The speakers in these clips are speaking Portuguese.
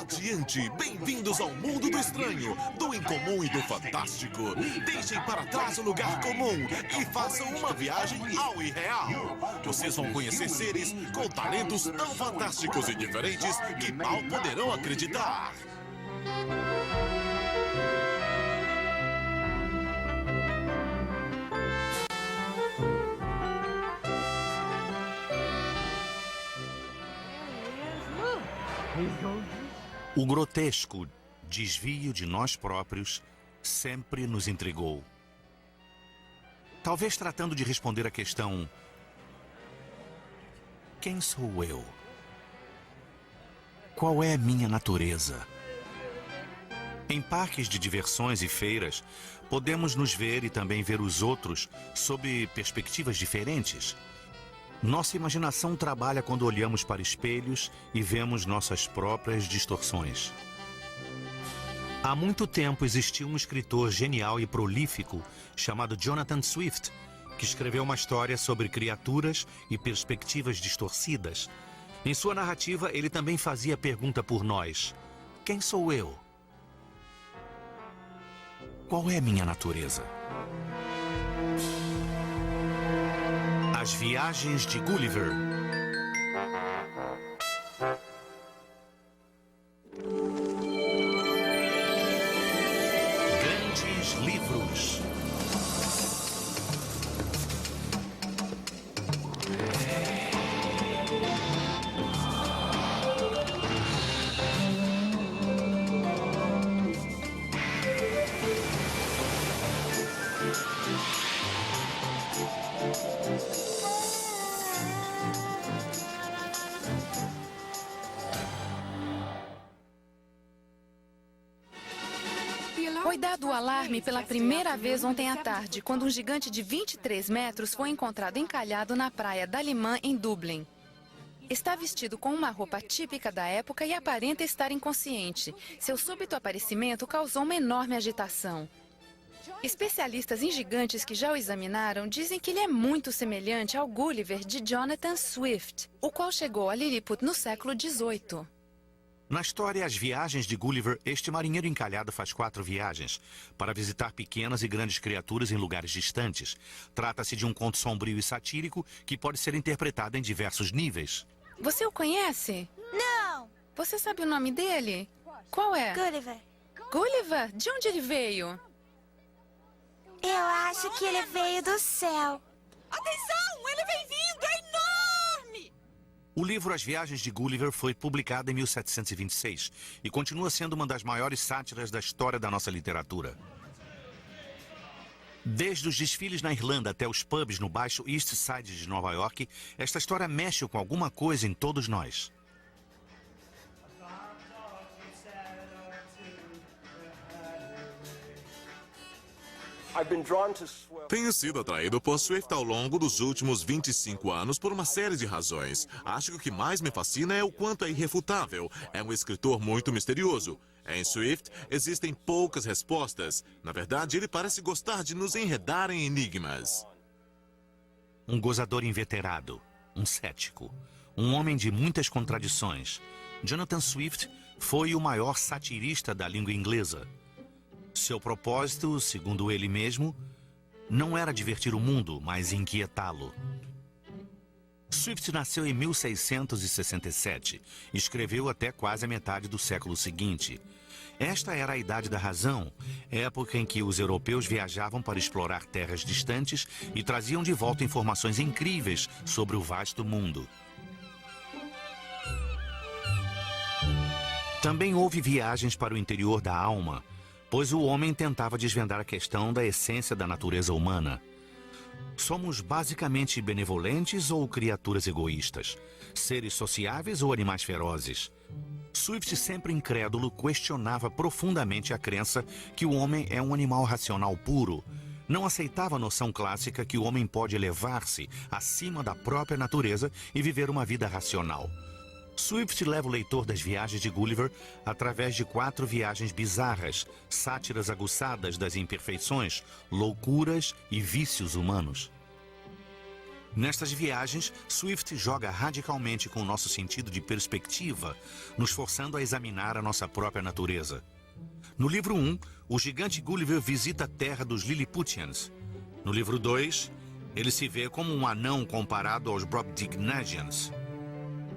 Adiante, bem-vindos ao mundo do estranho, do incomum e do fantástico. Deixem para trás o lugar comum e façam uma viagem ao irreal. Vocês vão conhecer seres com talentos tão fantásticos e diferentes que mal poderão acreditar. O grotesco desvio de nós próprios sempre nos intrigou. Talvez tratando de responder à questão: quem sou eu? Qual é minha natureza? Em parques de diversões e feiras, podemos nos ver e também ver os outros sob perspectivas diferentes. Nossa imaginação trabalha quando olhamos para espelhos e vemos nossas próprias distorções. Há muito tempo existiu um escritor genial e prolífico chamado Jonathan Swift, que escreveu uma história sobre criaturas e perspectivas distorcidas. Em sua narrativa, ele também fazia a pergunta por nós: quem sou eu? Qual é minha natureza? As Viagens de Gulliver. Grandes livros. Foi dado o alarme pela primeira vez ontem à tarde, quando um gigante de 23 metros foi encontrado encalhado na praia da Limã, em Dublin. Está vestido com uma roupa típica da época e aparenta estar inconsciente. Seu súbito aparecimento causou uma enorme agitação. Especialistas em gigantes que já o examinaram dizem que ele é muito semelhante ao Gulliver de Jonathan Swift, o qual chegou a Lilliput no século XVIII. Na história As Viagens de Gulliver, este marinheiro encalhado faz 4 viagens para visitar pequenas e grandes criaturas em lugares distantes. Trata-se de um conto sombrio e satírico que pode ser interpretado em diversos níveis. Você o conhece? Não! Você sabe o nome dele? Qual é? Gulliver. Gulliver? De onde ele veio? Eu acho que ele veio do céu. Atenção! Ele vem vindo! É enorme! O livro As Viagens de Gulliver foi publicado em 1726 e continua sendo uma das maiores sátiras da história da nossa literatura. Desde os desfiles na Irlanda até os pubs no baixo East Side de Nova York, esta história mexe com alguma coisa em todos nós. Tenho sido atraído por Swift ao longo dos últimos 25 anos por uma série de razões. Acho que o que mais me fascina é o quanto é irrefutável. É um escritor muito misterioso. Em Swift, existem poucas respostas. Na verdade, ele parece gostar de nos enredar em enigmas. Um gozador inveterado, um cético, um homem de muitas contradições. Jonathan Swift foi o maior satirista da língua inglesa. Seu propósito, segundo ele mesmo, não era divertir o mundo, mas inquietá-lo. Swift nasceu em 1667 e escreveu até quase a metade do século seguinte. Esta era a Idade da Razão, época em que os europeus viajavam para explorar terras distantes e traziam de volta informações incríveis sobre o vasto mundo. Também houve viagens para o interior da alma, pois o homem tentava desvendar a questão da essência da natureza humana. Somos basicamente benevolentes ou criaturas egoístas? Seres sociáveis ou animais ferozes? Swift, sempre incrédulo, questionava profundamente a crença que o homem é um animal racional puro. Não aceitava a noção clássica que o homem pode elevar-se acima da própria natureza e viver uma vida racional. Swift leva o leitor das Viagens de Gulliver através de 4 viagens bizarras, sátiras aguçadas das imperfeições, loucuras e vícios humanos. Nestas viagens, Swift joga radicalmente com o nosso sentido de perspectiva, nos forçando a examinar a nossa própria natureza. No livro 1, o gigante Gulliver visita a terra dos Lilliputians. No livro 2, ele se vê como um anão comparado aos Brobdingnagians.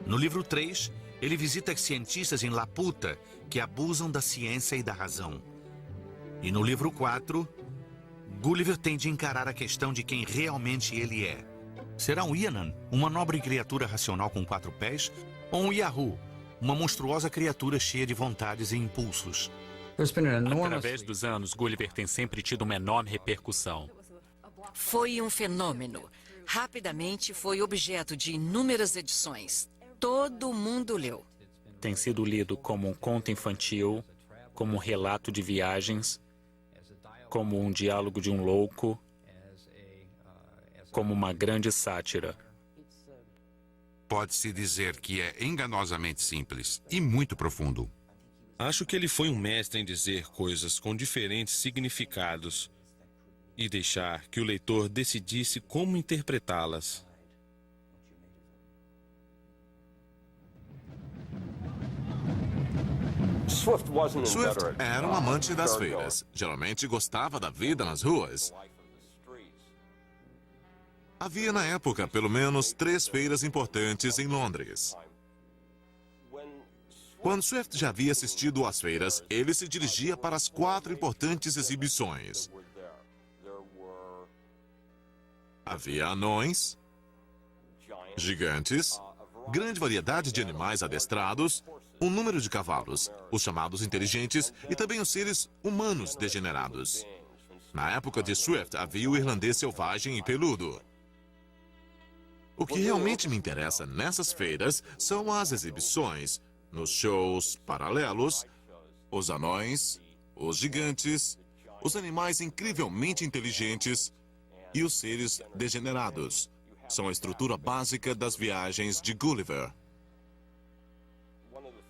No livro 3, ele visita cientistas em Laputa que abusam da ciência e da razão. E no livro 4, Gulliver tem de encarar a questão de quem realmente ele é. Será um Ianan, uma nobre criatura racional com 4 pés, ou um Yahoo, uma monstruosa criatura cheia de vontades e impulsos? Através dos anos, Gulliver tem sempre tido uma enorme repercussão. Foi um fenômeno. Rapidamente foi objeto de inúmeras edições. Todo mundo leu. Tem sido lido como um conto infantil, como um relato de viagens, como um diálogo de um louco, como uma grande sátira. Pode-se dizer que é enganosamente simples e muito profundo. Acho que ele foi um mestre em dizer coisas com diferentes significados e deixar que o leitor decidisse como interpretá-las. Swift era um amante das feiras. Geralmente gostava da vida nas ruas. Havia na época pelo menos 3 feiras importantes em Londres. Quando Swift já havia assistido às feiras, ele se dirigia para as 4 importantes exibições. Havia anões, gigantes, grande variedade de animais adestrados, um número de cavalos, os chamados inteligentes e também os seres humanos degenerados. Na época de Swift, havia o irlandês selvagem e peludo. O que realmente me interessa nessas feiras são as exibições, nos shows paralelos, os anões, os gigantes, os animais incrivelmente inteligentes e os seres degenerados. São a estrutura básica das viagens de Gulliver.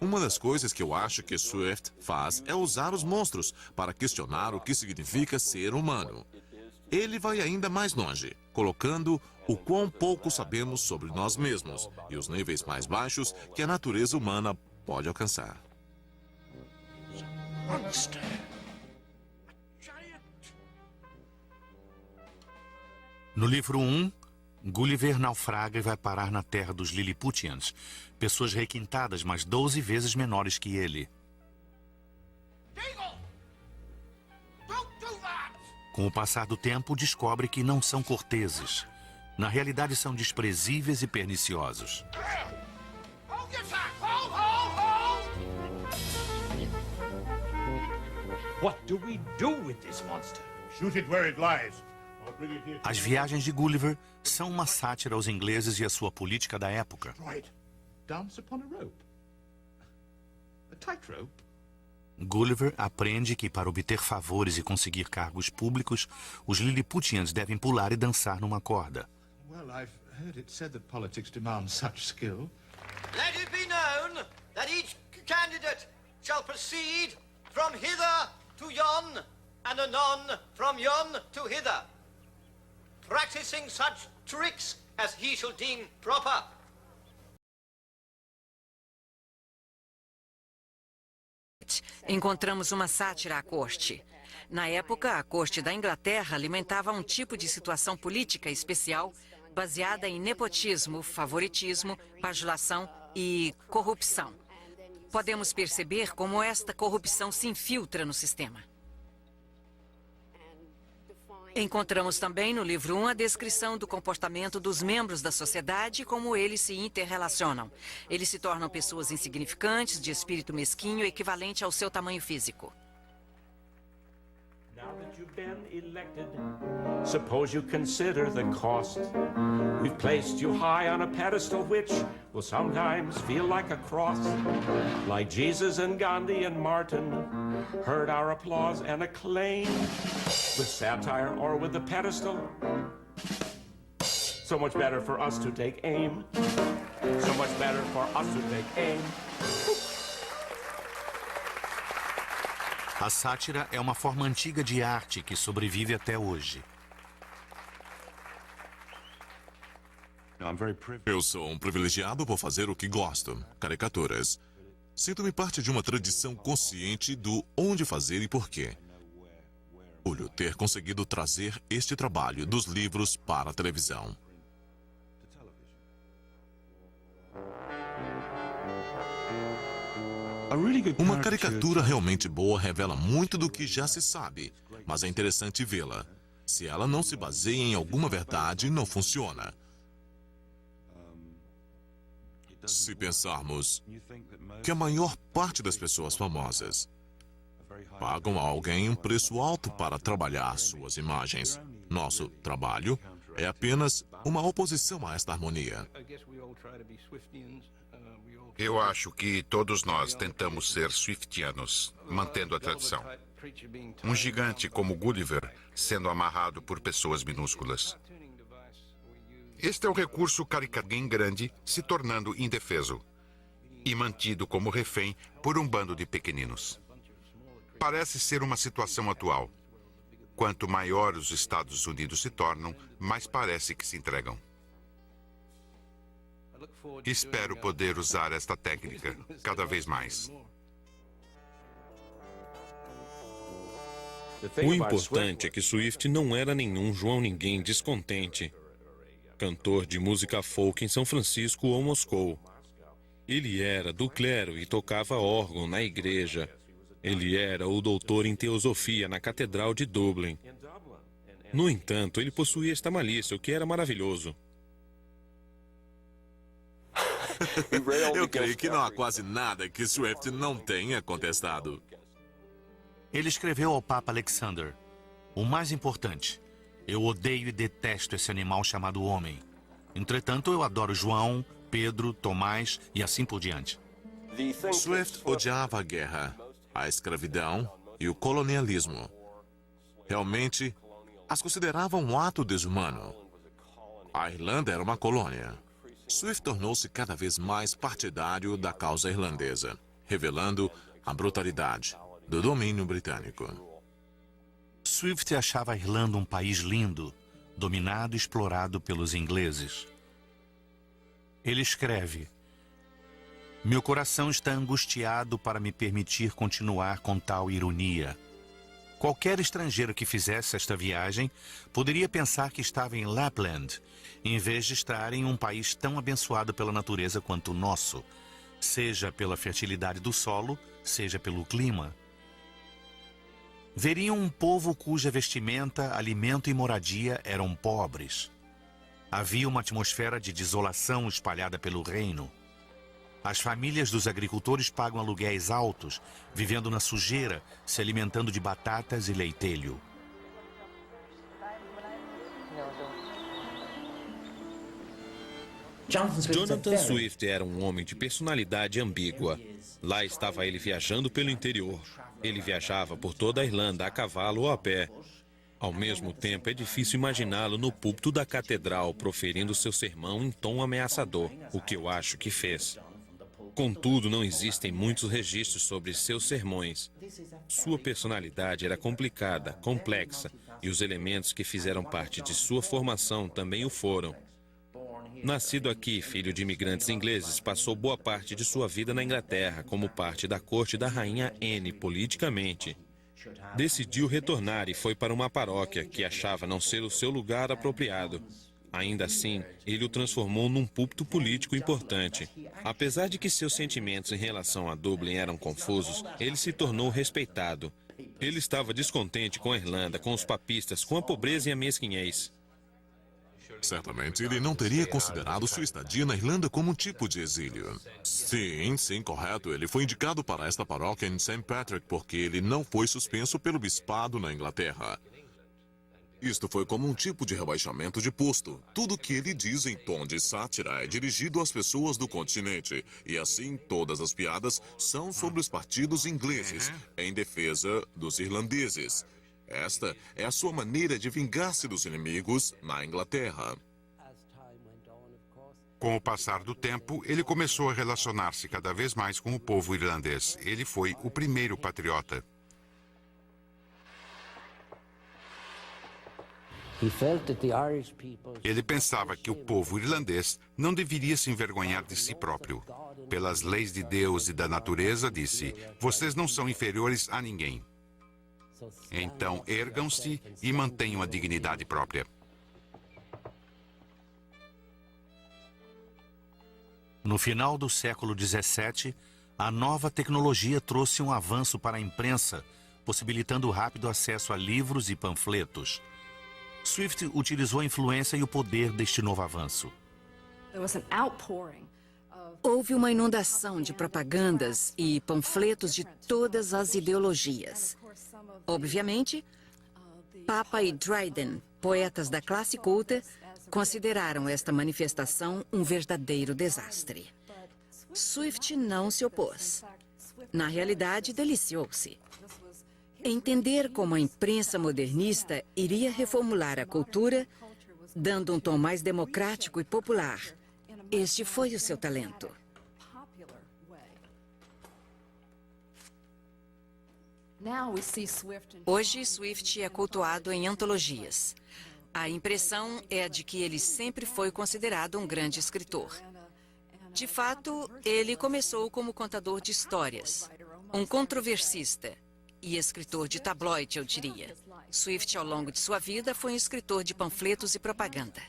Uma das coisas que eu acho que Swift faz é usar os monstros para questionar o que significa ser humano. Ele vai ainda mais longe, colocando o quão pouco sabemos sobre nós mesmos e os níveis mais baixos que a natureza humana pode alcançar. No livro 1, Gulliver naufraga e vai parar na terra dos Lilliputians, pessoas requintadas, mas 12 vezes menores que ele. Com o passar do tempo, descobre que não são corteses. Na realidade, são desprezíveis e perniciosos. As viagens de Gulliver são uma sátira aos ingleses e à sua política da época. Gulliver aprende que para obter favores e conseguir cargos públicos, os Lilliputians devem pular e dançar numa corda. Let it be known that each candidate shall proceed from hither to yon, and anon from yon to hither, practicing such tricks as he shall deem proper. Encontramos uma sátira à corte. Na época, a corte da Inglaterra alimentava um tipo de situação política especial baseada em nepotismo, favoritismo, bajulação e corrupção. Podemos perceber como esta corrupção se infiltra no sistema. Encontramos também no livro 1 a descrição do comportamento dos membros da sociedade e como eles se interrelacionam. Eles se tornam pessoas insignificantes, de espírito mesquinho, equivalente ao seu tamanho físico. Now that you've been elected, suppose you consider the cost. We've placed you high on a pedestal which will sometimes feel like a cross. Like Jesus and Gandhi and Martin heard our applause and acclaim. With satire or with the pedestal, so much better for us to take aim. So much better for us to take aim. A sátira é uma forma antiga de arte que sobrevive até hoje. Eu sou um privilegiado por fazer o que gosto, caricaturas. Sinto-me parte de uma tradição consciente do onde fazer e por quê. Orgulho ter conseguido trazer este trabalho dos livros para a televisão. Uma caricatura realmente boa revela muito do que já se sabe, mas é interessante vê-la. Se ela não se baseia em alguma verdade, não funciona. Se pensarmos que a maior parte das pessoas famosas pagam a alguém um preço alto para trabalhar suas imagens, nosso trabalho é apenas uma oposição a esta harmonia. Eu acho que todos nós tentamos ser swiftianos, mantendo a tradição. Um gigante como Gulliver sendo amarrado por pessoas minúsculas. Este é o recurso caricato grande se tornando indefeso e mantido como refém por um bando de pequeninos. Parece ser uma situação atual. Quanto maior os Estados Unidos se tornam, mais parece que se entregam. Espero poder usar esta técnica cada vez mais. O importante é que Swift não era nenhum João Ninguém descontente, cantor de música folk em São Francisco ou Moscou. Ele era do clero e tocava órgão na igreja. Ele era o doutor em teosofia na Catedral de Dublin. No entanto, ele possuía esta malícia, o que era maravilhoso. Eu creio que não há quase nada que Swift não tenha contestado. Ele escreveu ao Papa Alexander: o mais importante, eu odeio e detesto esse animal chamado homem. Entretanto, eu adoro João, Pedro, Tomás e assim por diante. Swift odiava a guerra, a escravidão e o colonialismo. Realmente, as considerava um ato desumano. A Irlanda era uma colônia. Swift tornou-se cada vez mais partidário da causa irlandesa, revelando a brutalidade do domínio britânico. Swift achava a Irlanda um país lindo, dominado e explorado pelos ingleses. Ele escreve: meu coração está angustiado para me permitir continuar com tal ironia. Qualquer estrangeiro que fizesse esta viagem poderia pensar que estava em Lapland, em vez de estar em um país tão abençoado pela natureza quanto o nosso, seja pela fertilidade do solo, seja pelo clima. Veriam um povo cuja vestimenta, alimento e moradia eram pobres. Havia uma atmosfera de desolação espalhada pelo reino. As famílias dos agricultores pagam aluguéis altos, vivendo na sujeira, se alimentando de batatas e leitelho. Jonathan Swift era um homem de personalidade ambígua. Lá estava ele viajando pelo interior. Ele viajava por toda a Irlanda a cavalo ou a pé. Ao mesmo tempo, é difícil imaginá-lo no púlpito da catedral proferindo seu sermão em tom ameaçador, o que eu acho que fez. Contudo, não existem muitos registros sobre seus sermões. Sua personalidade era complicada, complexa, e os elementos que fizeram parte de sua formação também o foram. Nascido aqui, filho de imigrantes ingleses, passou boa parte de sua vida na Inglaterra como parte da corte da rainha Anne politicamente. Decidiu retornar e foi para uma paróquia que achava não ser o seu lugar apropriado. Ainda assim, ele o transformou num púlpito político importante. Apesar de que seus sentimentos em relação a Dublin eram confusos, ele se tornou respeitado. Ele estava descontente com a Irlanda, com os papistas, com a pobreza e a mesquinhez. Certamente ele não teria considerado sua estadia na Irlanda como um tipo de exílio. Sim, correto. Ele foi indicado para esta paróquia em St. Patrick porque ele não foi suspenso pelo bispado na Inglaterra. Isto foi como um tipo de rebaixamento de posto. Tudo que ele diz em tom de sátira é dirigido às pessoas do continente. E assim, todas as piadas são sobre os partidos ingleses, em defesa dos irlandeses. Esta é a sua maneira de vingar-se dos inimigos na Inglaterra. Com o passar do tempo, ele começou a relacionar-se cada vez mais com o povo irlandês. Ele foi o primeiro patriota. Ele pensava que o povo irlandês não deveria se envergonhar de si próprio. Pelas leis de Deus e da natureza, disse: vocês não são inferiores a ninguém. Então, ergam-se e mantenham a dignidade própria. No final do século XVII, a nova tecnologia trouxe um avanço para a imprensa, possibilitando o rápido acesso a livros e panfletos. Swift utilizou a influência e o poder deste novo avanço. Houve uma inundação de propagandas e panfletos de todas as ideologias. Obviamente, Papa e Dryden, poetas da classe culta, consideraram esta manifestação um verdadeiro desastre. Swift não se opôs. Na realidade, deliciou-se. Entender como a imprensa modernista iria reformular a cultura, dando um tom mais democrático e popular. Este foi o seu talento. Hoje, Swift é cultuado em antologias. A impressão é a de que ele sempre foi considerado um grande escritor. De fato, ele começou como contador de histórias, um controversista e escritor de tabloide, eu diria. Swift, ao longo de sua vida, foi um escritor de panfletos e propaganda.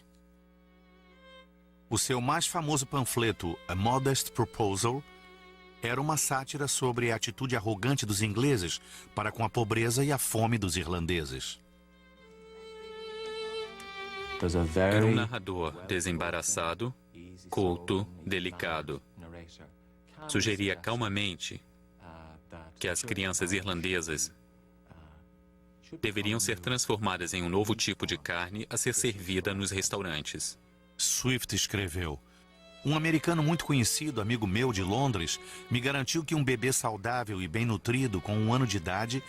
O seu mais famoso panfleto, A Modest Proposal, era uma sátira sobre a atitude arrogante dos ingleses para com a pobreza e a fome dos irlandeses. Era um narrador desembaraçado, culto, delicado. Sugeria calmamente que as crianças irlandesas deveriam ser transformadas em um novo tipo de carne a ser servida nos restaurantes. Swift escreveu: um americano muito conhecido, amigo meu de Londres, me garantiu que um bebê saudável e bem nutrido com 1 ano de idade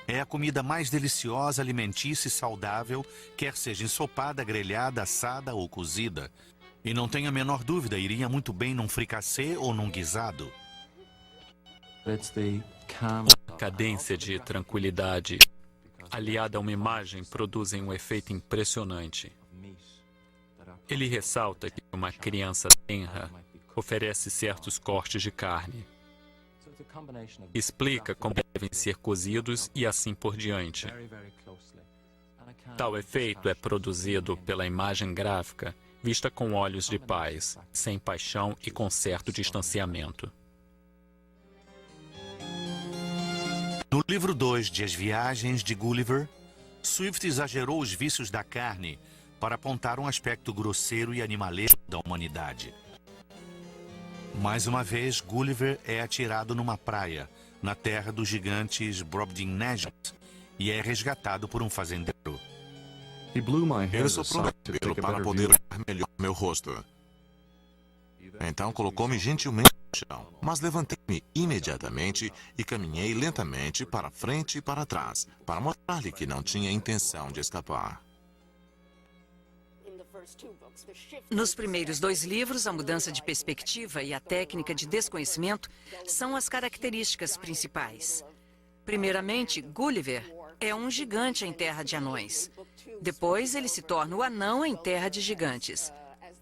é a comida mais deliciosa, alimentícia e saudável, quer seja ensopada, grelhada, assada ou cozida. E não tenho a menor dúvida, iria muito bem num fricassê ou num guisado. A cadência de tranquilidade, aliada a uma imagem, produzem um efeito impressionante. Ele ressalta que uma criança tenra oferece certos cortes de carne. Explica como devem ser cozidos e assim por diante. Tal efeito é produzido pela imagem gráfica, vista com olhos de pais, sem paixão e com certo distanciamento. No livro 2 de As Viagens de Gulliver, Swift exagerou os vícios da carne para apontar um aspecto grosseiro e animalesco da humanidade. Mais uma vez, Gulliver é atirado numa praia, na terra dos gigantes Brobdingnag, e é resgatado por um fazendeiro. Ele soprou meu cabelo para poder olhar melhor meu rosto. Então colocou-me gentilmente no chão, mas levantei-me imediatamente e caminhei lentamente para frente e para trás, para mostrar-lhe que não tinha intenção de escapar. Nos primeiros 2 livros, a mudança de perspectiva e a técnica de desconhecimento são as características principais. Primeiramente, Gulliver é um gigante em terra de anões. Depois, ele se torna o anão em terra de gigantes.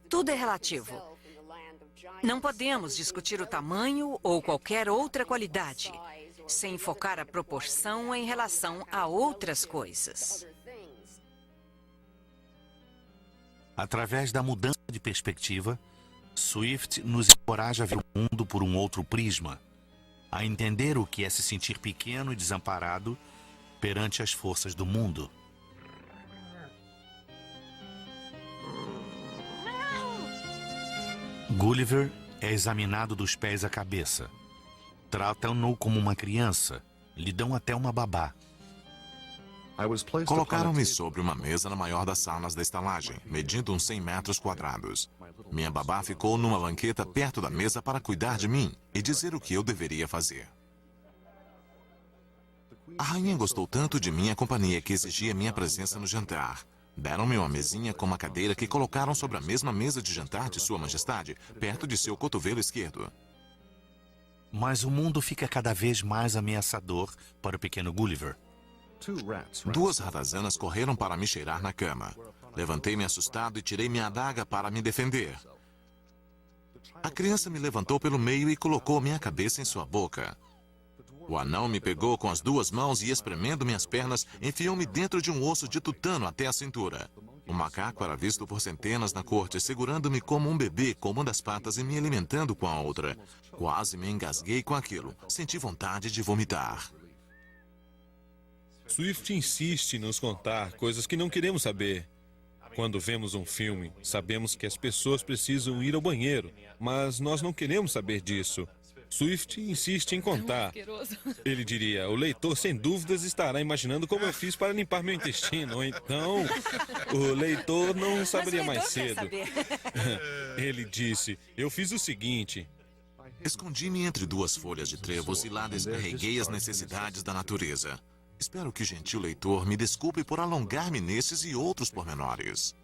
Tudo é relativo. Não podemos discutir o tamanho ou qualquer outra qualidade sem focar a proporção em relação a outras coisas. Através da mudança de perspectiva, Swift nos encoraja a ver o mundo por um outro prisma, a entender o que é se sentir pequeno e desamparado perante as forças do mundo. Gulliver é examinado dos pés à cabeça. Tratam-no como uma criança, lhe dão até uma babá. Colocaram-me sobre uma mesa na maior das salas da estalagem, medindo uns 100 metros quadrados. Minha babá ficou numa banqueta perto da mesa para cuidar de mim e dizer o que eu deveria fazer. A rainha gostou tanto de minha companhia que exigia minha presença no jantar. Deram-me uma mesinha com uma cadeira que colocaram sobre a mesma mesa de jantar de Sua Majestade, perto de seu cotovelo esquerdo. Mas o mundo fica cada vez mais ameaçador para o pequeno Gulliver. 2 ratazanas correram para me cheirar na cama. Levantei-me assustado e tirei minha adaga para me defender. A criança me levantou pelo meio e colocou minha cabeça em sua boca. O anão me pegou com as duas mãos e, espremendo minhas pernas, enfiou-me dentro de um osso de tutano até a cintura. O macaco era visto por centenas na corte, segurando-me como um bebê com uma das patas e me alimentando com a outra. Quase me engasguei com aquilo. Senti vontade de vomitar. Swift insiste em nos contar coisas que não queremos saber. Quando vemos um filme, sabemos que as pessoas precisam ir ao banheiro, mas nós não queremos saber disso. Swift insiste em contar. Ele diria, o leitor sem dúvidas estará imaginando como eu fiz para limpar meu intestino. Ou então, o leitor não saberia mais cedo. Ele disse, eu fiz o seguinte. Escondi-me entre duas folhas de trevos e lá descarreguei as necessidades da natureza. Espero que o gentil leitor me desculpe por alongar-me nesses e outros pormenores.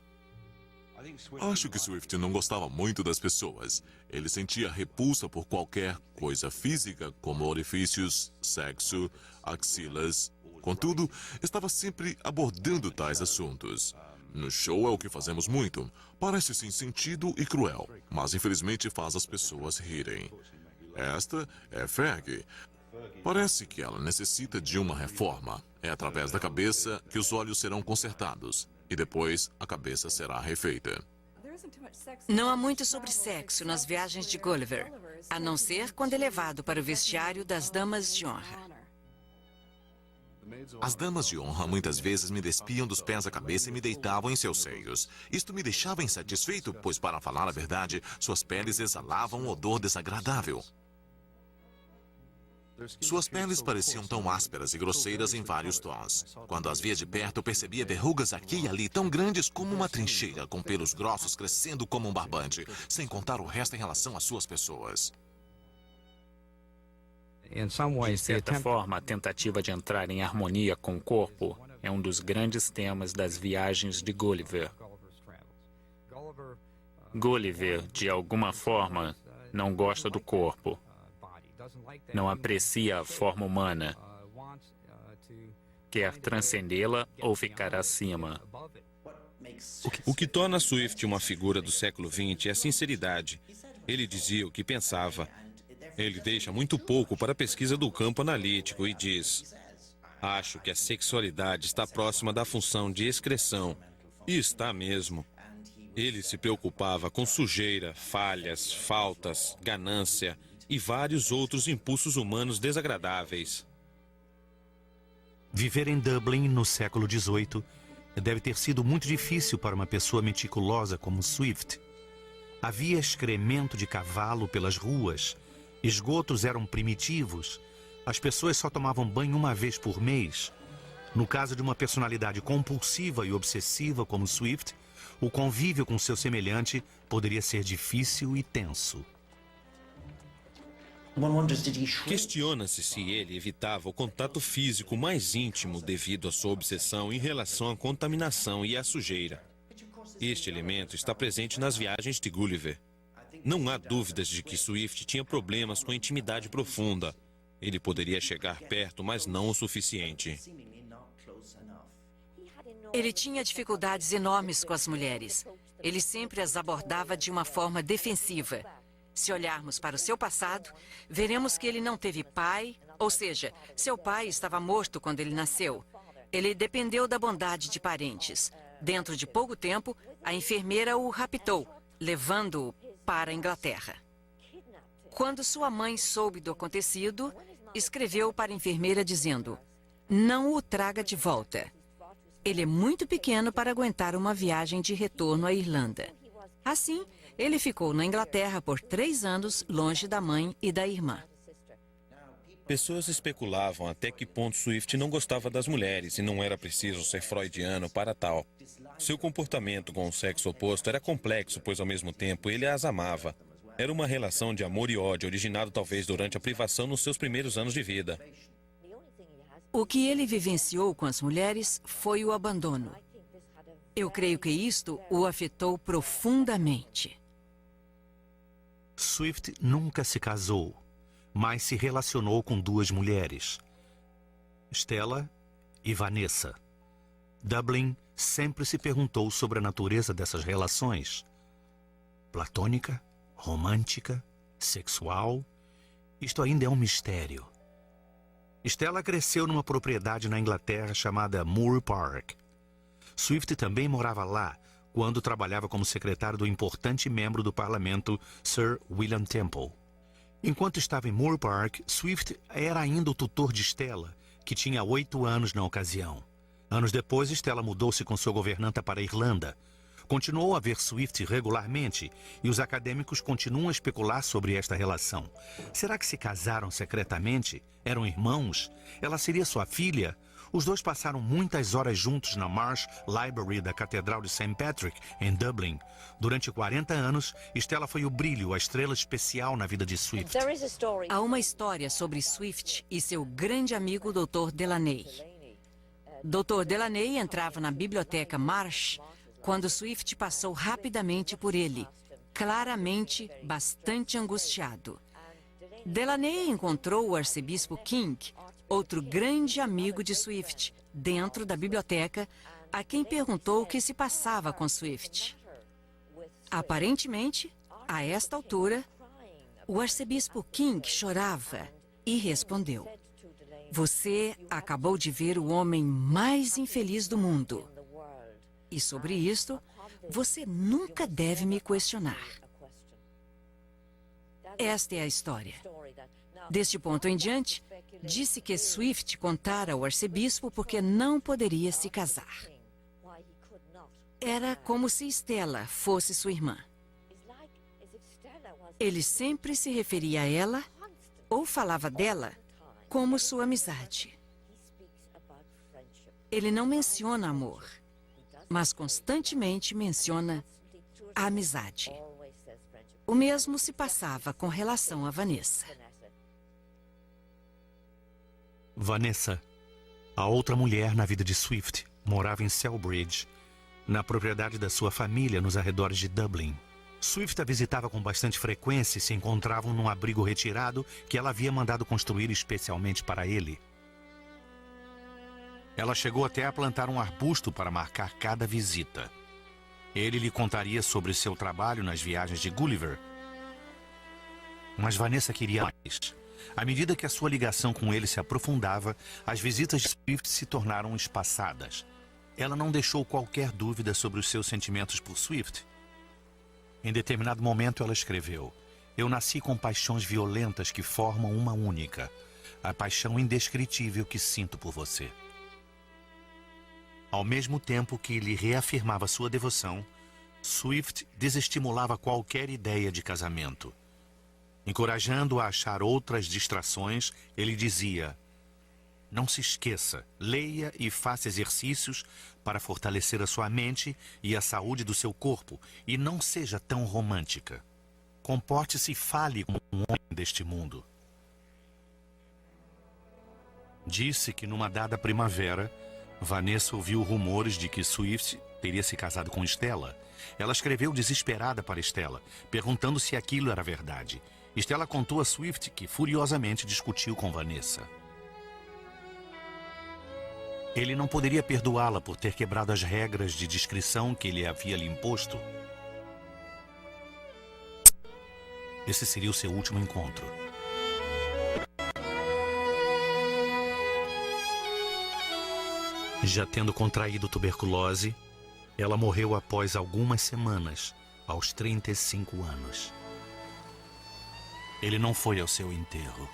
Acho que Swift não gostava muito das pessoas. Ele sentia repulsa por qualquer coisa física, como orifícios, sexo, axilas. Contudo, estava sempre abordando tais assuntos. No show é o que fazemos muito. Parece sem sentido e cruel, mas infelizmente faz as pessoas rirem. Esta é Fergie. Parece que ela necessita de uma reforma. É através da cabeça que os olhos serão consertados. E depois a cabeça será refeita. Não há muito sobre sexo nas viagens de Gulliver, a não ser quando é levado para o vestiário das damas de honra. As damas de honra muitas vezes me despiam dos pés à cabeça e me deitavam em seus seios. Isto me deixava insatisfeito, pois, para falar a verdade, suas peles exalavam um odor desagradável. Suas peles pareciam tão ásperas e grosseiras em vários tons. Quando as via de perto, eu percebia verrugas aqui e ali tão grandes como uma trincheira, com pelos grossos crescendo como um barbante, sem contar o resto em relação às suas pessoas. De certa forma, a tentativa de entrar em harmonia com o corpo é um dos grandes temas das viagens de Gulliver. Gulliver, de alguma forma, não gosta do corpo. Não aprecia a forma humana. Quer transcendê-la ou ficar acima. O que torna Swift uma figura do século XX é a sinceridade. Ele dizia o que pensava. Ele deixa muito pouco para a pesquisa do campo analítico e diz: acho que a sexualidade está próxima da função de excreção. E está mesmo. Ele se preocupava com sujeira, falhas, faltas, ganância e vários outros impulsos humanos desagradáveis. Viver em Dublin no século XVIII deve ter sido muito difícil para uma pessoa meticulosa como Swift. Havia excremento de cavalo pelas ruas, esgotos eram primitivos, as pessoas só tomavam banho uma vez por mês. No caso de uma personalidade compulsiva e obsessiva como Swift, o convívio com seu semelhante poderia ser difícil e tenso. Questiona-se se ele evitava o contato físico mais íntimo devido à sua obsessão em relação à contaminação e à sujeira. Este elemento está presente nas viagens de Gulliver. Não há dúvidas de que Swift tinha problemas com a intimidade profunda. Ele poderia chegar perto, mas não o suficiente. Ele tinha dificuldades enormes com as mulheres. Ele sempre as abordava de uma forma defensiva. Se olharmos para o seu passado, veremos que ele não teve pai, ou seja, seu pai estava morto quando ele nasceu. Ele dependeu da bondade de parentes. Dentro de pouco tempo, a enfermeira o raptou, levando-o para a Inglaterra. Quando sua mãe soube do acontecido, escreveu para a enfermeira dizendo: não o traga de volta. Ele é muito pequeno para aguentar uma viagem de retorno à Irlanda. Assim, ele ficou na Inglaterra por 3 anos, longe da mãe e da irmã. Pessoas especulavam até que ponto Swift não gostava das mulheres e não era preciso ser freudiano para tal. Seu comportamento com o sexo oposto era complexo, pois ao mesmo tempo ele as amava. Era uma relação de amor e ódio, originado talvez durante a privação nos seus primeiros anos de vida. O que ele vivenciou com as mulheres foi o abandono. Eu creio que isto o afetou profundamente. Swift nunca se casou, mas se relacionou com 2 mulheres, Stella e Vanessa. Dublin sempre se perguntou sobre a natureza dessas relações. Platônica, romântica, sexual, isto ainda é um mistério. Stella cresceu numa propriedade na Inglaterra chamada Moor Park. Swift também morava lá quando trabalhava como secretário do importante membro do parlamento Sir William Temple. Enquanto estava em Moor Park, Swift era ainda o tutor de Stella, que tinha 8 anos na ocasião. Anos depois, Stella mudou-se com sua governanta para a Irlanda. Continuou a ver Swift regularmente e os acadêmicos continuam a especular sobre esta relação. Será que se casaram secretamente? Eram irmãos? Ela seria sua filha? Os dois passaram muitas horas juntos na Marsh Library da Catedral de St. Patrick, em Dublin. Durante 40 anos, Stella foi o brilho, a estrela especial na vida de Swift. Há uma história sobre Swift e seu grande amigo Dr. Delaney. Dr. Delaney entrava na biblioteca Marsh quando Swift passou rapidamente por ele, claramente bastante angustiado. Delaney encontrou o arcebispo King, outro grande amigo de Swift, dentro da biblioteca, a quem perguntou o que se passava com Swift. Aparentemente, a esta altura, o arcebispo King chorava e respondeu: "Você acabou de ver o homem mais infeliz do mundo. E sobre isto, você nunca deve me questionar." Esta é a história. Deste ponto em diante, disse que Swift contara ao arcebispo porque não poderia se casar. Era como se Stella fosse sua irmã. Ele sempre se referia a ela, ou falava dela, como sua amizade. Ele não menciona amor, mas constantemente menciona a amizade. O mesmo se passava com relação a Vanessa. Vanessa, a outra mulher na vida de Swift, morava em Selbridge, na propriedade da sua família nos arredores de Dublin. Swift a visitava com bastante frequência e se encontravam num abrigo retirado que ela havia mandado construir especialmente para ele. Ela chegou até a plantar um arbusto para marcar cada visita. Ele lhe contaria sobre seu trabalho nas viagens de Gulliver. Mas Vanessa queria mais. À medida que a sua ligação com ele se aprofundava, as visitas de Swift se tornaram espaçadas. Ela não deixou qualquer dúvida sobre os seus sentimentos por Swift. Em determinado momento ela escreveu: "Eu nasci com paixões violentas que formam uma única, a paixão indescritível que sinto por você." Ao mesmo tempo que lhe reafirmava sua devoção, Swift desestimulava qualquer ideia de casamento. Encorajando-a a achar outras distrações, ele dizia: "Não se esqueça, leia e faça exercícios para fortalecer a sua mente e a saúde do seu corpo, e não seja tão romântica. Comporte-se e fale como um homem deste mundo." Disse que numa dada primavera, Vanessa ouviu rumores de que Swift teria se casado com Stella. Ela escreveu desesperada para Stella, perguntando se aquilo era verdade. Stella contou a Swift que furiosamente discutiu com Vanessa. Ele não poderia perdoá-la por ter quebrado as regras de discrição que ele havia lhe imposto. Esse seria o seu último encontro. Já tendo contraído tuberculose, ela morreu após algumas semanas, aos 35 anos. Ele não foi ao seu enterro.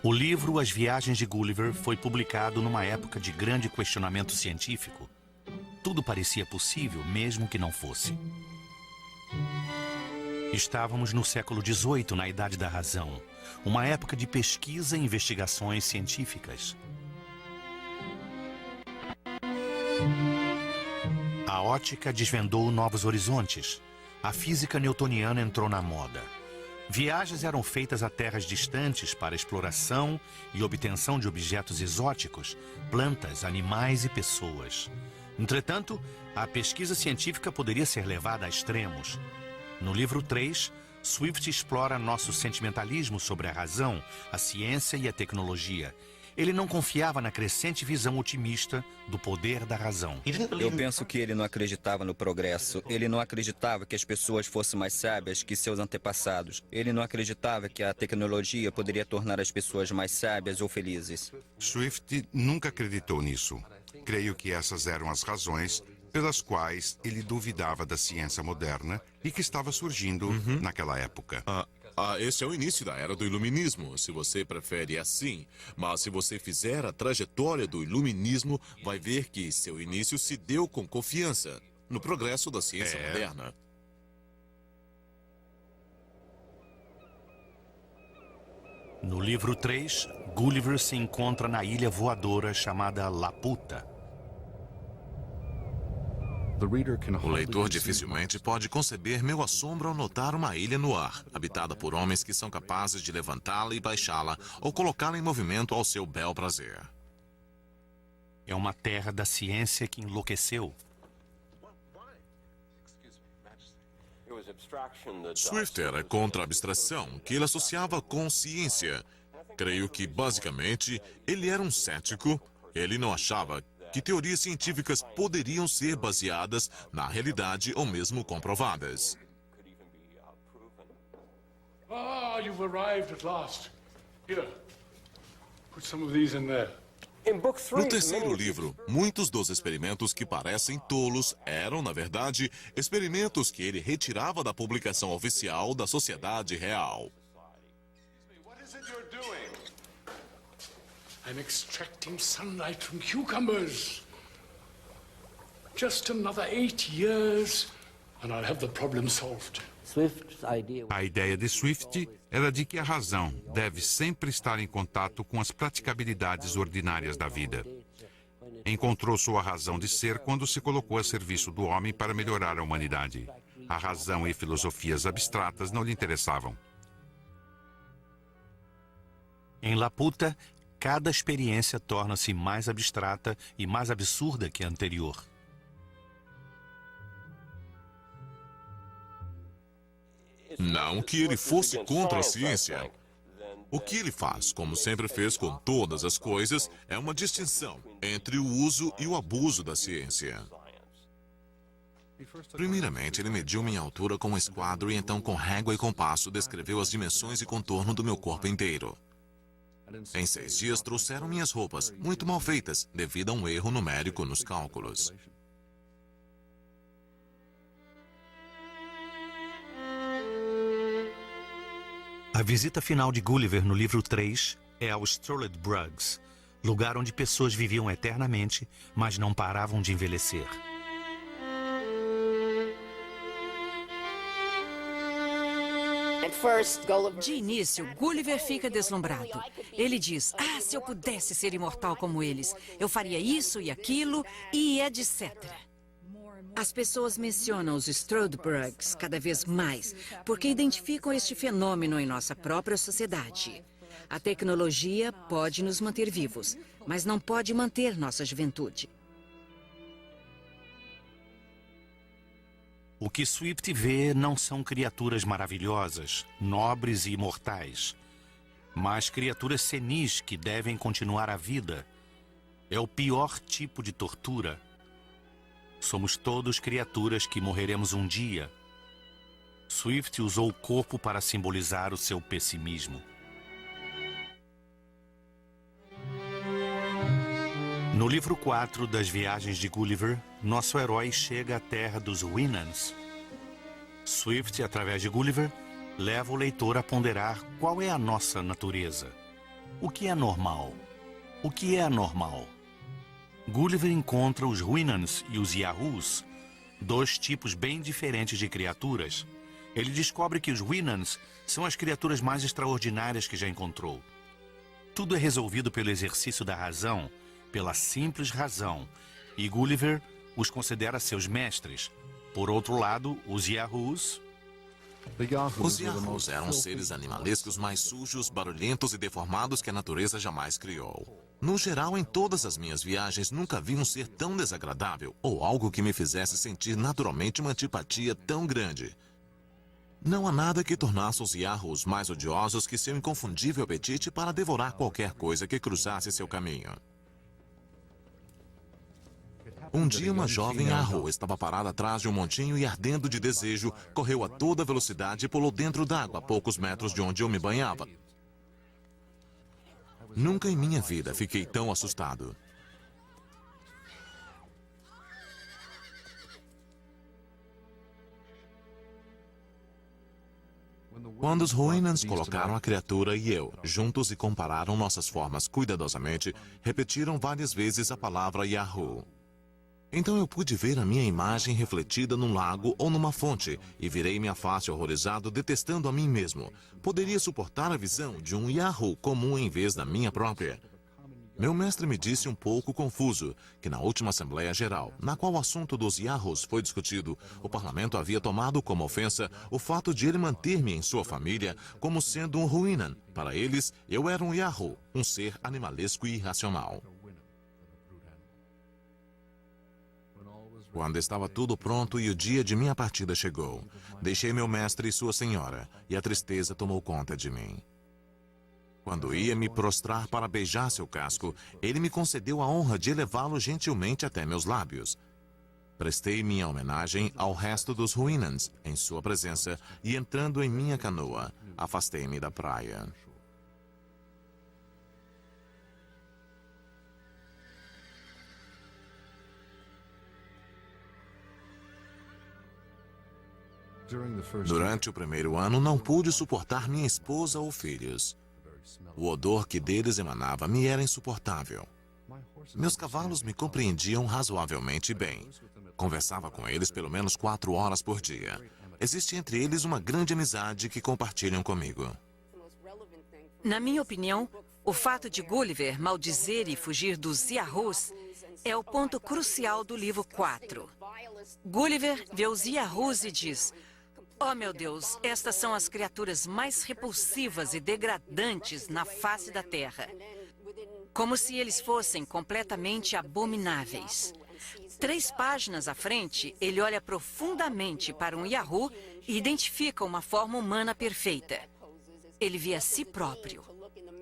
O livro As Viagens de Gulliver foi publicado numa época de grande questionamento científico. Tudo parecia possível, mesmo que não fosse. Estávamos no século XVIII, na Idade da Razão, uma época de pesquisa e investigações científicas. A ótica desvendou novos horizontes. A física newtoniana entrou na moda. Viagens eram feitas a terras distantes para exploração e obtenção de objetos exóticos, plantas, animais e pessoas. Entretanto, a pesquisa científica poderia ser levada a extremos. No livro 3, Swift explora nosso sentimentalismo sobre a razão, a ciência e a tecnologia. Ele não confiava na crescente visão otimista do poder da razão. Eu penso que ele não acreditava no progresso. Ele não acreditava que as pessoas fossem mais sábias que seus antepassados. Ele não acreditava que a tecnologia poderia tornar as pessoas mais sábias ou felizes. Swift nunca acreditou nisso. Creio que essas eram as razões pelas quais ele duvidava da ciência moderna e que estava surgindo naquela época. Esse é o início da era do iluminismo, se você prefere assim. Mas se você fizer a trajetória do iluminismo, vai ver que seu início se deu com confiança no progresso da ciência moderna. No livro 3, Gulliver se encontra na ilha voadora chamada Laputa. O leitor dificilmente pode conceber meu assombro ao notar uma ilha no ar, habitada por homens que são capazes de levantá-la e baixá-la, ou colocá-la em movimento ao seu bel prazer. É uma terra da ciência que enlouqueceu. Swift era contra a abstração, que ele associava com ciência. Creio que, basicamente, ele era um cético. Ele não achava que teorias científicas poderiam ser baseadas na realidade ou mesmo comprovadas. You've arrived at last. Here, put some of these in there. No terceiro livro, muitos dos experimentos que parecem tolos eram, na verdade, experimentos que ele retirava da publicação oficial da sociedade real. I'm extracting sunlight from cucumbers. Just another 8 years and I'll have the problem solved. A ideia de Swift era de que a razão deve sempre estar em contato com as praticabilidades ordinárias da vida. Encontrou sua razão de ser quando se colocou a serviço do homem para melhorar a humanidade. A razão e filosofias abstratas não lhe interessavam. Em Laputa, cada experiência torna-se mais abstrata e mais absurda que a anterior. Não que ele fosse contra a ciência. O que ele faz, como sempre fez com todas as coisas, é uma distinção entre o uso e o abuso da ciência. Primeiramente, ele mediu minha altura com um esquadro e então, com régua e compasso, descreveu as dimensões e contorno do meu corpo inteiro. Em 6 dias, trouxeram minhas roupas, muito mal feitas, devido a um erro numérico nos cálculos. A visita final de Gulliver no livro 3 é ao Struldbrugs, lugar onde pessoas viviam eternamente, mas não paravam de envelhecer. De início, Gulliver fica deslumbrado. Ele diz, se eu pudesse ser imortal como eles, eu faria isso e aquilo e etc. As pessoas mencionam os Struldbrugs cada vez mais, porque identificam este fenômeno em nossa própria sociedade. A tecnologia pode nos manter vivos, mas não pode manter nossa juventude. O que Swift vê não são criaturas maravilhosas, nobres e imortais, mas criaturas senis que devem continuar a vida. É o pior tipo de tortura. Somos todos criaturas que morreremos um dia. Swift usou o corpo para simbolizar o seu pessimismo. No livro 4 das Viagens de Gulliver, nosso herói chega à terra dos Winans. Swift, através de Gulliver, leva o leitor a ponderar qual é a nossa natureza. O que é normal? O que é anormal? Gulliver encontra os Winans e os Yahoos, 2 tipos bem diferentes de criaturas. Ele descobre que os Winans são as criaturas mais extraordinárias que já encontrou. Tudo é resolvido pelo exercício da razão, pela simples razão, e Gulliver os considera seus mestres. Por outro lado, os Yahoos... Os Yahoos eram os seres animalescos mais sujos, barulhentos e deformados que a natureza jamais criou. No geral, em todas as minhas viagens, nunca vi um ser tão desagradável ou algo que me fizesse sentir naturalmente uma antipatia tão grande. Não há nada que tornasse os Yahoos mais odiosos que seu inconfundível apetite para devorar qualquer coisa que cruzasse seu caminho. Um dia, uma jovem Yahoo estava parada atrás de um montinho e, ardendo de desejo, correu a toda velocidade e pulou dentro d'água a poucos metros de onde eu me banhava. Nunca em minha vida fiquei tão assustado. Quando os Houyhnhnms colocaram a criatura e eu juntos e compararam nossas formas cuidadosamente, repetiram várias vezes a palavra Yahoo. Então eu pude ver a minha imagem refletida num lago ou numa fonte e virei minha face horrorizado, detestando a mim mesmo. Poderia suportar a visão de um Yahoo comum em vez da minha própria. Meu mestre me disse um pouco confuso que na última Assembleia Geral, na qual o assunto dos Yahoos foi discutido, o parlamento havia tomado como ofensa o fato de ele manter-me em sua família como sendo um Houyhnhnm. Para eles, eu era um Yahoo, um ser animalesco e irracional. Quando estava tudo pronto e o dia de minha partida chegou, deixei meu mestre e sua senhora, e a tristeza tomou conta de mim. Quando ia me prostrar para beijar seu casco, ele me concedeu a honra de elevá-lo gentilmente até meus lábios. Prestei minha homenagem ao resto dos Houyhnhnms em sua presença e, entrando em minha canoa, afastei-me da praia. Durante o primeiro ano, não pude suportar minha esposa ou filhos. O odor que deles emanava me era insuportável. Meus cavalos me compreendiam razoavelmente bem. Conversava com eles pelo menos 4 horas por dia. Existe entre eles uma grande amizade que compartilham comigo. Na minha opinião, o fato de Gulliver maldizer e fugir dos Yahoos é o ponto crucial do livro 4. Gulliver vê os Yahoos e diz: "Oh, meu Deus, estas são as criaturas mais repulsivas e degradantes na face da Terra." Como se eles fossem completamente abomináveis. 3 páginas à frente, ele olha profundamente para um Yahoo e identifica uma forma humana perfeita. Ele vê a si próprio.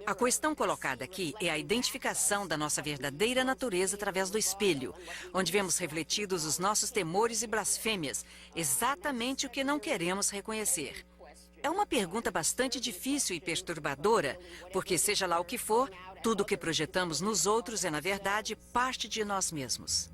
A questão colocada aqui é a identificação da nossa verdadeira natureza através do espelho, onde vemos refletidos os nossos temores e blasfêmias, exatamente o que não queremos reconhecer. É uma pergunta bastante difícil e perturbadora, porque seja lá o que for, tudo o que projetamos nos outros é, na verdade, parte de nós mesmos.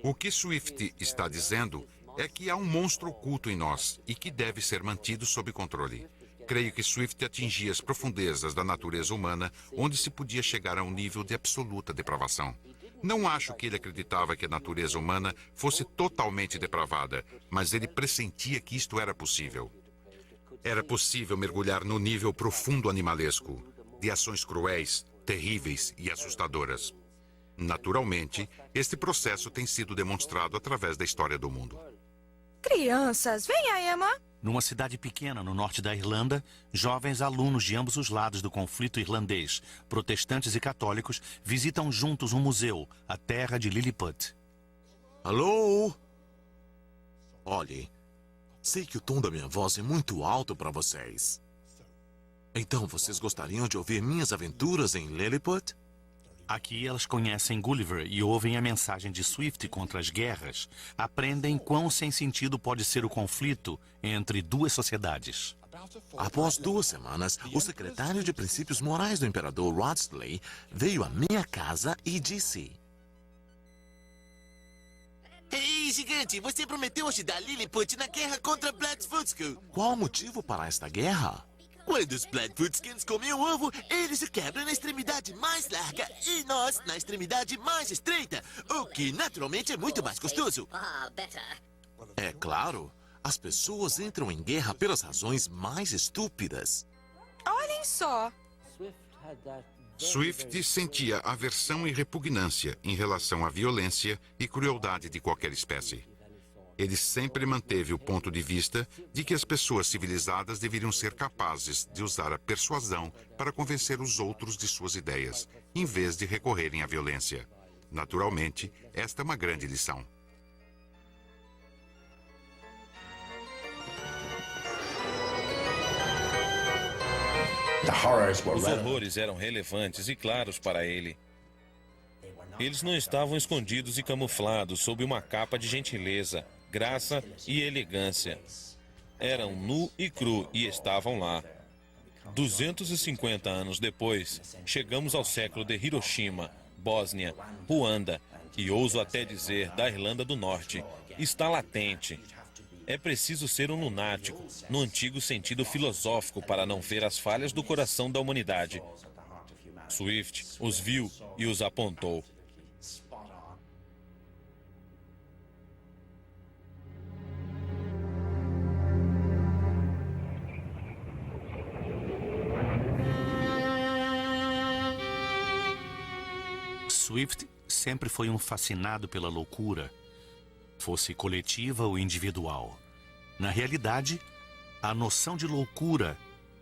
O que Swift está dizendo é que há um monstro oculto em nós e que deve ser mantido sob controle. Creio que Swift atingia as profundezas da natureza humana, onde se podia chegar a um nível de absoluta depravação. Não acho que ele acreditava que a natureza humana fosse totalmente depravada, mas ele pressentia que isto era possível. Era possível mergulhar no nível profundo animalesco, de ações cruéis, terríveis e assustadoras. Naturalmente, este processo tem sido demonstrado através da história do mundo. Crianças, venha, Emma. Numa cidade pequena no norte da Irlanda, jovens alunos de ambos os lados do conflito irlandês, protestantes e católicos, visitam juntos um museu, a terra de Lilliput. Alô? Olhe, sei que o tom da minha voz é muito alto para vocês. Então, vocês gostariam de ouvir minhas aventuras em Lilliput? Aqui elas conhecem Gulliver e ouvem a mensagem de Swift contra as guerras. Aprendem quão sem sentido pode ser o conflito entre 2 sociedades. Após 2 semanas, o secretário de Princípios Morais do Imperador Rodsley veio à minha casa e disse: Ei, gigante, você prometeu ajudar Lilliput na guerra contra Bloodfootskull. Qual o motivo para esta guerra? Quando os Bloodfootskins comem o ovo, eles se quebram na extremidade mais larga e nós na extremidade mais estreita, o que naturalmente é muito mais gostoso. É claro, as pessoas entram em guerra pelas razões mais estúpidas. Olhem só. Swift sentia aversão e repugnância em relação à violência e crueldade de qualquer espécie. Ele sempre manteve o ponto de vista de que as pessoas civilizadas deveriam ser capazes de usar a persuasão para convencer os outros de suas ideias, em vez de recorrerem à violência. Naturalmente, esta é uma grande lição. Os horrores eram relevantes e claros para ele. Eles não estavam escondidos e camuflados sob uma capa de gentileza, graça e elegância. Eram nu e cru e estavam lá. 250 anos depois, chegamos ao século de Hiroshima, Bósnia, Ruanda e ouso até dizer da Irlanda do Norte. Está latente. É preciso ser um lunático, no antigo sentido filosófico, para não ver as falhas do coração da humanidade. Swift os viu e os apontou. Swift sempre foi um fascinado pela loucura, fosse coletiva ou individual. Na realidade, a noção de loucura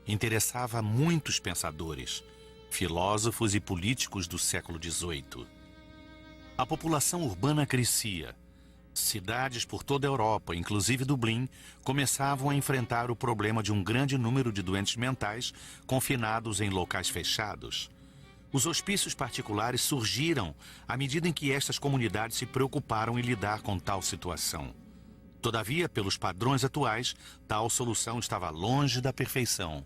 interessava muitos pensadores, filósofos e políticos do século XVIII. A população urbana crescia. Cidades por toda a Europa, inclusive Dublin, começavam a enfrentar o problema de um grande número de doentes mentais confinados em locais fechados. Os hospícios particulares surgiram à medida em que estas comunidades se preocuparam em lidar com tal situação. Todavia, pelos padrões atuais, tal solução estava longe da perfeição.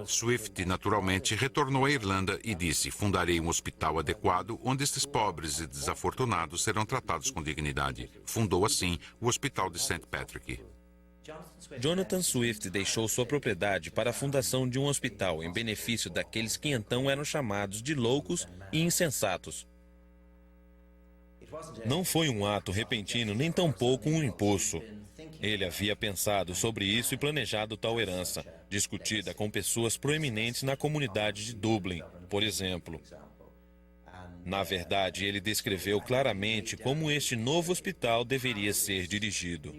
Swift, naturalmente, retornou à Irlanda e disse: fundarei um hospital adequado onde estes pobres e desafortunados serão tratados com dignidade. Fundou, assim, o Hospital de St. Patrick. Jonathan Swift deixou sua propriedade para a fundação de um hospital em benefício daqueles que então eram chamados de loucos e insensatos. Não foi um ato repentino, nem tampouco um impulso. Ele havia pensado sobre isso e planejado tal herança, discutida com pessoas proeminentes na comunidade de Dublin, por exemplo. Na verdade, ele descreveu claramente como este novo hospital deveria ser dirigido.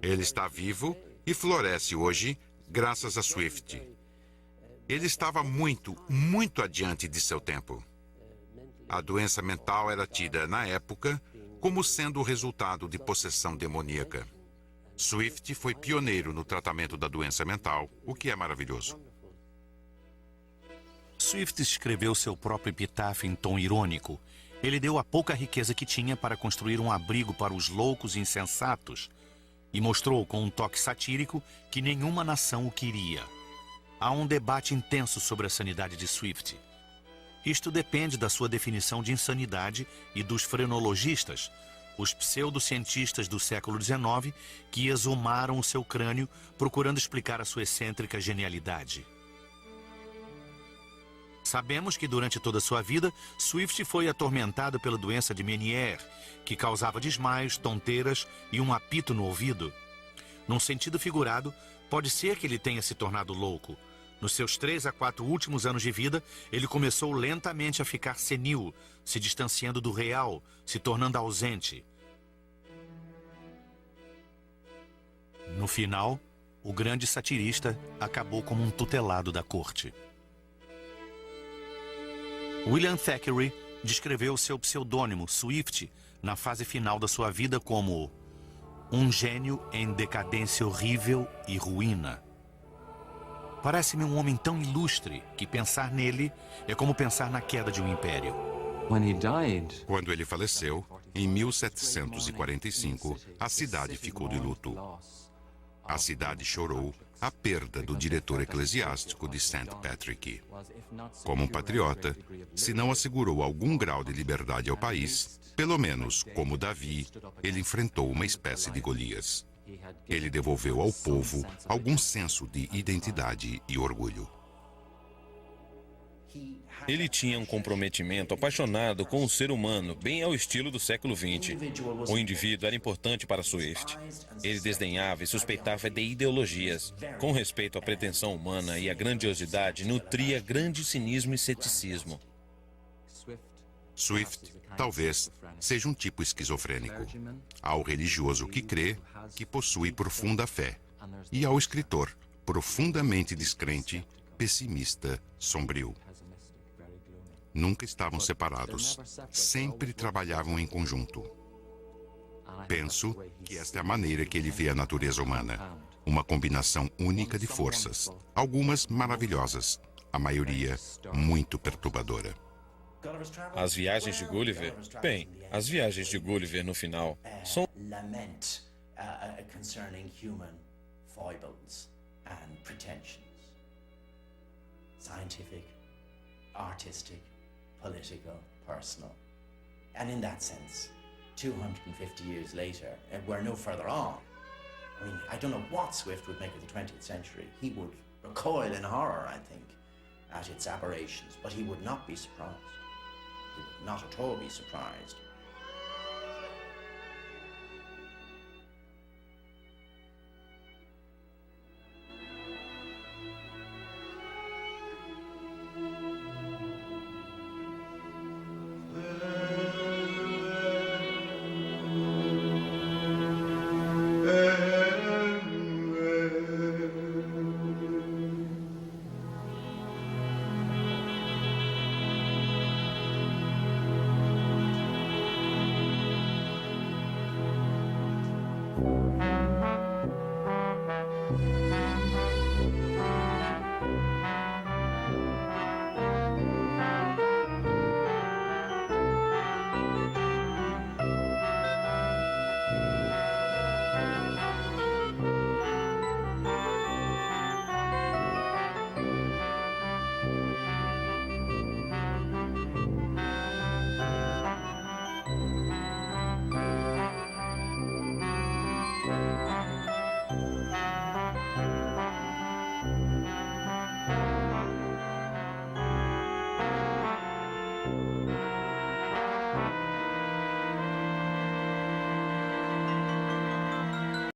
Ele está vivo e floresce hoje, graças a Swift. Ele estava muito adiante de seu tempo. A doença mental era tida, na época, como sendo o resultado de possessão demoníaca. Swift foi pioneiro no tratamento da doença mental, o que é maravilhoso. Swift escreveu seu próprio epitáfio em tom irônico. Ele deu a pouca riqueza que tinha para construir um abrigo para os loucos e insensatos e mostrou com um toque satírico que nenhuma nação o queria. Há um debate intenso sobre a sanidade de Swift. Isto depende da sua definição de insanidade e dos frenologistas, os pseudocientistas do século XIX que exumaram o seu crânio procurando explicar a sua excêntrica genialidade. Sabemos que durante toda a sua vida, Swift foi atormentado pela doença de Meniere, que causava desmaios, tonteiras e um apito no ouvido. Num sentido figurado, pode ser que ele tenha se tornado louco. Nos seus 3 a 4 últimos anos de vida, ele começou lentamente a ficar senil, se distanciando do real, se tornando ausente. No final, o grande satirista acabou como um tutelado da corte. William Thackeray descreveu seu pseudônimo, Swift, na fase final da sua vida como um gênio em decadência horrível e ruína. Parece-me um homem tão ilustre que pensar nele é como pensar na queda de um império. Quando ele faleceu, em 1745, a cidade ficou de luto. A cidade chorou a perda do diretor eclesiástico de St. Patrick. Como um patriota, se não assegurou algum grau de liberdade ao país, pelo menos, como Davi, ele enfrentou uma espécie de Golias. Ele devolveu ao povo algum senso de identidade e orgulho. Ele tinha um comprometimento apaixonado com o ser humano, bem ao estilo do século XX. O indivíduo era importante para Swift. Ele desdenhava e suspeitava de ideologias. Com respeito à pretensão humana e à grandiosidade, nutria grande cinismo e ceticismo. Swift, talvez, seja um tipo esquizofrênico. Ao religioso que crê, que possui profunda fé. E ao escritor, profundamente descrente, pessimista, sombrio. Nunca estavam separados. Sempre trabalhavam em conjunto. Penso que esta é a maneira que ele vê a natureza humana. Uma combinação única de forças. Algumas maravilhosas. A maioria muito perturbadora. As viagens de Gulliver? Bem, as viagens de Gulliver no final são concerning human foibles and pretensions. Scientific, artistic, political, personal. And in that sense, 250 years later, we're no further on. I mean, I don't know what Swift would make of the 20th century. He would recoil in horror, I think, at its aberrations, but he would not be surprised. He would not at all be surprised.